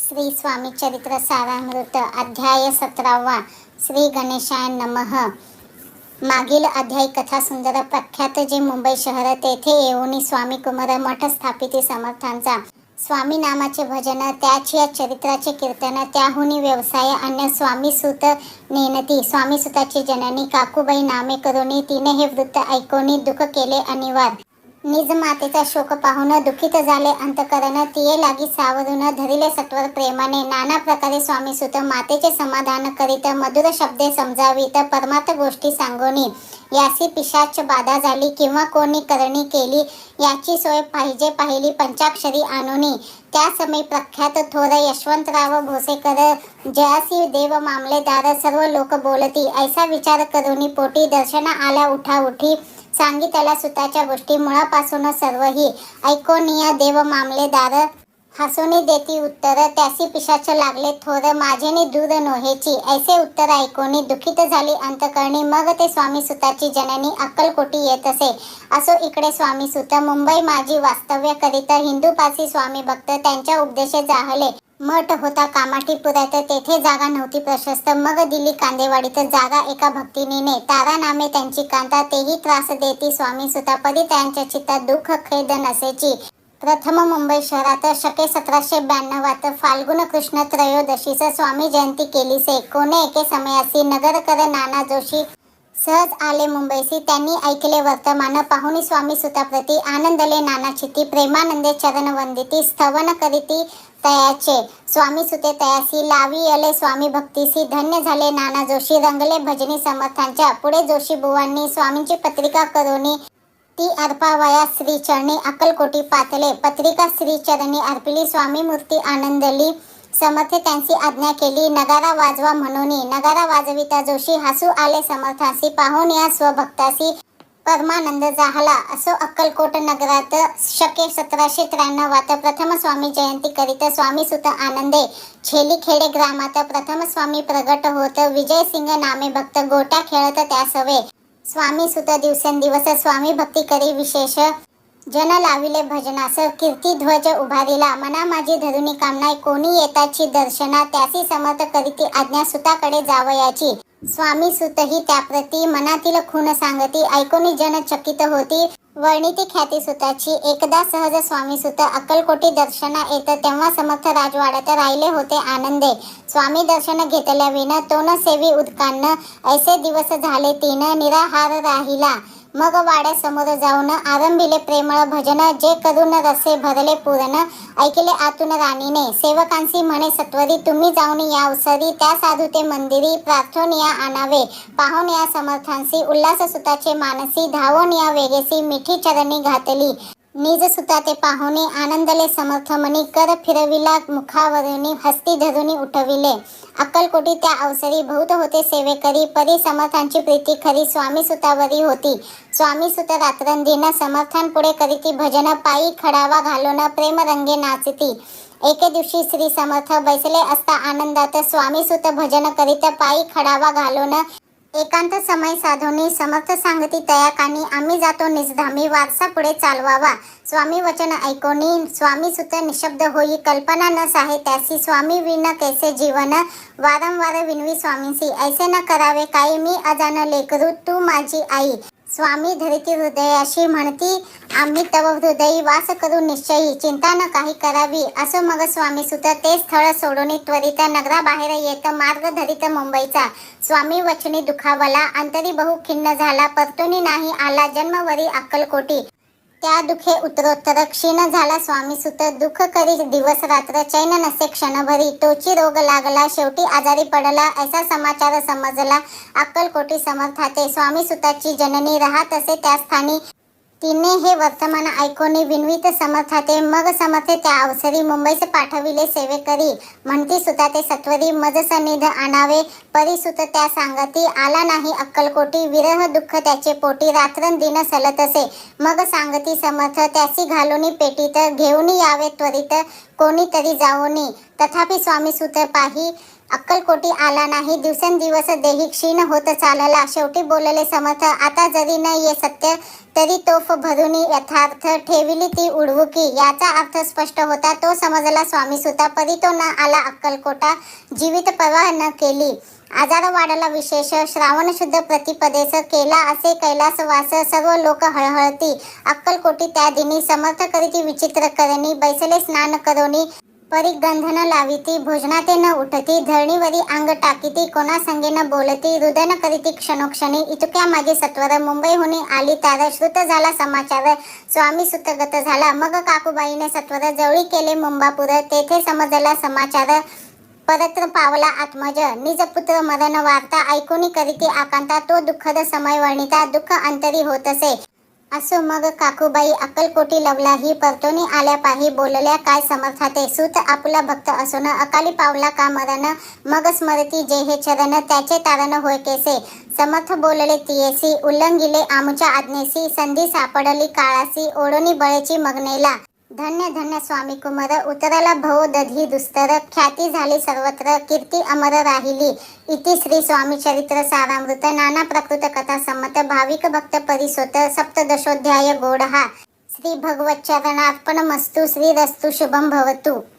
श्री स्वामी चरित्र सारामृत अध्याय 17वा श्री गणेशाय नमः। मागील अध्याय कथा सुंदर प्रख्यात जे मुंबई शहर तेथे येऊन स्वामी कुमार मठ स्थापित समर्थांचा स्वामी नामाचे भजन त्याच या चरित्राचे कीर्तन त्याहुनी व्यवसाय अन्य स्वामी सुत नेनती स्वामी सुताची जननी काकूबाई नामे करून तिने हे वृत्त ऐकोनी दुःख केले अनिवार्य निज मातेचा शोक पाहून दुःखित झाले अंतकरण तिये लागी सावरून धरिले सत्वर प्रेमाने नाना प्रकारे स्वामी सुत मातेचे समाधान करीत मधुर शब्दे समजावीत परमार्थ गोष्टी सांगोनी यासी पिशाच बाधा झाली किंवा कोणी करणी केली याची सोय पाहिली पंचाक्षरी आणोनी त्या समय प्रख्यात थोर यशवंतराव भोसेकर जयासी देव मामलेदार सर्व लोक बोलती ऐसा विचार करूनी पोटी दर्शन आल्या उठाउठी सांगितल्या सुताच्या गोष्टी मुळापासून सर्वही ऐकोनिया देव मामलेदार हसोनी देती उत्तर त्यासी पिशाच लागले थोर माझेने दूर नोहेची ऐसे उत्तर ऐकोनी दुःखित झाली अंतकरणी मग ते स्वामी सुताची जननी अक्कलकोटी येत असे असो इकडे स्वामी सुत मुंबई माझी वास्तव्य करीत हिंदूपासी स्वामी भक्त त्यांच्या उपदेशे जाहले मठ होता कामाठीपुरात तेथे जागा नव्हती प्रशस्त मग दिल्ली कांदेवाडीत जागा एका भक्तिनीने तारा नामे त्यांची कांता तेही त्रास देती स्वामी सुता परी त्यांच्या चित्तात दुःख खेद नसेची प्रथम मुंबई शहरात शके 1792 फाल्गुन कृष्ण त्रयोदशीस स्वामी जयंती केलीसे कोणे एके समयासी नगरकर नाना जोशी सहज आले मुंबईसी त्यांनी ऐकले वर्तमान पाहुणी स्वामी सुताप्रती आनंदले नाना चित्ती प्रेमानंदे चरण वंदिती स्थवन करीती तयाचे स्वामी सुते तयासी लावी आले स्वामी भक्तीसी धन्य झाले नाना जोशी रंगले भजनी समर्थांच्या पुढे जोशी बुवांनी स्वामींची पत्रिका करोनी ती अर्पावया श्री चरणी अक्कलकोटी पातले पत्रिका श्री चरणी अर्पिली स्वामी मूर्ती आनंदली समर्थ त्यांची आज्ञा केली नगारा वाजवा म्हणूनी नगारा वाजविता जोशी हसू आले समर्थासी पाहून या स्वभक्तासी परमानंद झाला असो अक्कलकोट नगरात शके 1793 प्रथम स्वामी जयंती करीत स्वामी सुत आनंदे छेलीखेडे ग्रामात प्रथम स्वामी प्रगट होत विजय सिंग नामे भक्त गोट्या खेळत त्यासवे स्वामी सुत दिवसेंदिवस स्वामी भक्ती करी विशेष जन लाविले भजनास कीर्ती ध्वज उभारिला मना माझी धरुनी कामना कोणी येताची दर्शना त्यासी समर्थ करीती आज्ञा सुताकडे जावयाची स्वामी सुतही त्याप्रती मनातील खून सांगती ऐकोनी जन चकित होती वर्णिती ख्याती सुताची एकदा सहज स्वामी सुत अक्कलकोटी दर्शना येत तेव्हा समर्थ राजवाड्यात राहिले होते आनंदे स्वामी दर्शन घेतल्या विना तो न सेवी उदकान्न ऐसे दिवस झाले तीन निराहार राहिला मग वाड्यासमोर जाऊन आरंभिले प्रेमळ भजन जे करून रसे भरले पूर्ण ऐकले आतून राणीने सेवकांसी म्हणे सत्वरी तुम्ही जाऊन या अवसरी त्या साधू ते मंदिरी प्रार्थोन या आणावे पाहून या समर्थांसी उल्हास सुताचे मानसी धावून या वेगेसी मिठी चरणी घातली निज सुता ते पाहुणे आनंदले समर्थमणी कर फिरविला मुखावरुनी हस्ती धरुनी उठविले अक्कलकोटी त्या अवसरी बहुत होते सेवेकरी परी समर्थांची प्रीती खरी स्वामी सुतावरी होती स्वामी सुत रात्रंदिन समर्थांपुढे करीती भजन पायी खडावा घालून प्रेमरंगे नाचती एके दिवशी श्री समर्थ बैसले असता आनंदात स्वामी सुत भजन करीत पायी खडावा घालून एकांत समय साधोनी समर्थ सांगती तया कानी आम्ही जातो निजधामी वारसा पुढे चालवावा स्वामी वचन ऐकोनी स्वामी सुत निशब्द होई कल्पना न साहे त्यासी स्वामी विन कैसे जीवन वारंवार विनवी स्वामींसी ऐसे न करावे काही मी अजान लेकरू तू माझी आई स्वामी धरिती हृदयाशी म्हणती आम्ही तव हृदयी वास करू निश्चयी चिंता न काही करावी असो मग स्वामी सुत ते स्थळ सोडून त्वरित नगराबाहेर येत मार्ग धरित मुंबईचा स्वामी वचनी दुखावला अंतरी बहु खिन्न झाला परतुनी नाही आला जन्मवरी अक्कलकोटी त्या दुखे उत्तरोत्तर क्षीण झाला स्वामी सुत दुःख करी दिवस रात्र चैन नसे क्षणभरी तोची रोग लागला शेवटी आजारी पडला ऐसा समाचार समजला अक्कलकोटी समर्थाते स्वामी सुताची जननी राहत असे त्या स्थानी तिने हे वर्तमान ऐकोनी विनवित समर्थाते मग समर्थे त्या अवसरी मुंबईस पाठविले सेवेकरी म्हणती सुता ते सत्वरी मज सनिध आणावे परिसुत त्या सांगती आला नाही अक्कलकोटी विरह दुःख त्याचे पोटी रात्रंदिन सलत असे मग सांगती समर्थ त्यासी घालूनी पेटीत घेऊन यावे त्वरित कोणीतरी जाऊनी तथापि स्वामी सुत पाही अक्कलकोटी आला नाही, दिवसेंदिवस देही क्षीण होत चालला. शेवटी बोलले समर्थ, आता जरी न ये सत्य तरी तोफ भरुनी यथार्थ ठेविली ती उडवुकी. याचा अर्थ स्पष्ट होता. तो समजला स्वामी सुता, परी तो न आला अक्कलकोटा. जीवित पर्वा न केली. आजार वाढला विशेष. श्रावण शुद्ध प्रतिपदेस केला असे कैलासवास. सर्व लोक हळहळती. अक्कलकोटी त्या दिनी समर्थ करीती विचित्र करणी. बैसले स्नान करोनी परी गंधन लाविती. भोजनाते न उठती. धरणीवरी अंग टाकीती. कोणा संगे न बोलती. रुदन करीती क्षणोक्षणी. इतक्या मागे सत्वर मुंबईहून आली तार. श्रुत झाला समाचार. स्वामी सुतगत झाला. मग काकूबाईने सत्वर जवळी केले मुंबापूर. तेथे समजला समाचार. परत्र पावला आत्मज. निजपुत्र मरण वार्ता. ऐकुनी करीती आकांता. तो दुःखद समय वर्णिता. दुःख अंतरी होतसे. असो मग काकूबाई अक्कलकोटी लवलाही. परतोनी आल्या पाही. बोलल्या काय समर्थाते. सूत आपुला भक्त असून अकाली पावला का मरण. मग स्मरती जे हे चरण. त्याचे तारण होय केसे. समर्थ बोलले तियेसी. उल्लंघिले आमुच्या आज्ञेसी. संधी सापडली काळासी. ओढोनी बळेची मग्नेला. धन्य धन्य स्वामी कुमार. उतरला भव दधी दुस्तर. ख्याती झाली सर्वत्र. कीर्ती अमर राहिली. इति श्री स्वामी चरित्र सारामृत. नाना प्रकृत कथा संमत. भाविक भक्त परिसोत. सप्तदशोध्याय गोडहा. श्री भगवत चरणार्पणमस्तु. श्री रस्तु शुभम भवतु.